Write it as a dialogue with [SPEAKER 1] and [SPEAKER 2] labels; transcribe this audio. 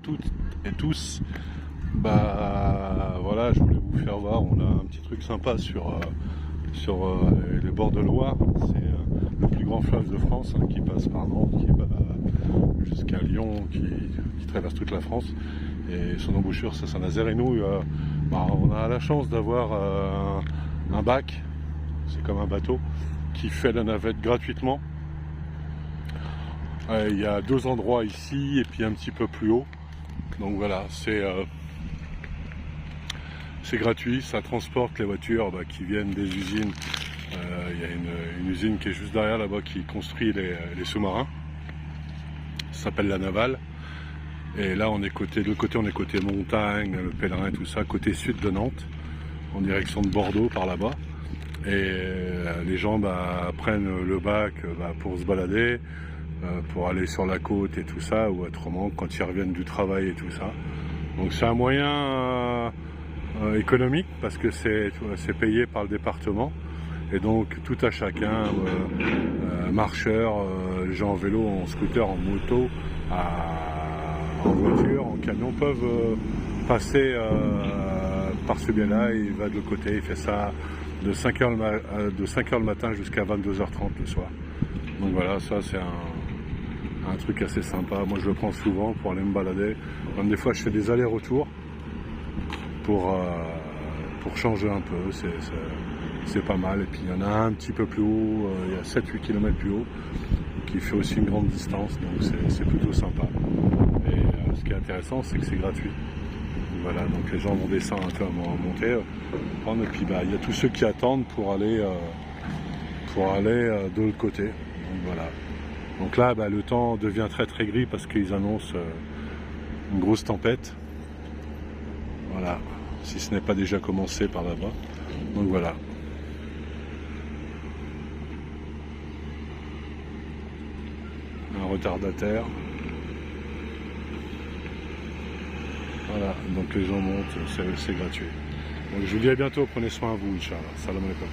[SPEAKER 1] Toutes et tous, voilà, je voulais vous faire voir, on a un petit truc sympa sur les bords de Loire. C'est le plus grand fleuve de France, hein, qui passe par Nantes, qui va jusqu'à Lyon, qui traverse toute la France, et son embouchure c'est Saint-Nazaire. Et nous, on a la chance d'avoir un bac, c'est comme un bateau, qui fait la navette gratuitement. Il y a 2 endroits ici et puis un petit peu plus haut. Donc voilà, c'est gratuit, ça transporte les voitures qui viennent des usines. Il y a une usine qui est juste derrière là-bas qui construit les sous-marins. Ça s'appelle la Navale. Et là on est de l'autre côté, on est côté montagne, le Pèlerin et tout ça, côté sud de Nantes, en direction de Bordeaux par là-bas. Et les gens prennent le bac pour se balader, pour aller sur la côte et tout ça, ou autrement quand ils reviennent du travail et tout ça. Donc c'est un moyen économique parce que c'est payé par le département, et donc tout à chacun, marcheurs, les gens en vélo, en scooter, en moto, en voiture, en camion, peuvent passer par ce biais-là. Il va de l'autre côté, il fait ça de 5h le matin jusqu'à 22h30 le soir. Donc voilà, ça c'est un truc assez sympa. Moi je le prends souvent pour aller me balader. Même des fois je fais des allers-retours pour changer un peu, c'est pas mal. Et puis il y en a un petit peu plus haut, il y a 7-8 km plus haut, qui fait aussi une grande distance, donc c'est plutôt sympa. Et ce qui est intéressant, c'est que c'est gratuit. Voilà, donc les gens vont descendre un peu à monter, prendre, et puis il y a tous ceux qui attendent pour aller de l'autre côté. Donc voilà. Donc là, le temps devient très très gris parce qu'ils annoncent une grosse tempête. Voilà, si ce n'est pas déjà commencé par là-bas. Donc voilà. Un retardataire. Voilà, donc les gens montent, c'est gratuit. Donc je vous dis à bientôt, prenez soin de vous, Inch'Allah. Salam alaikum.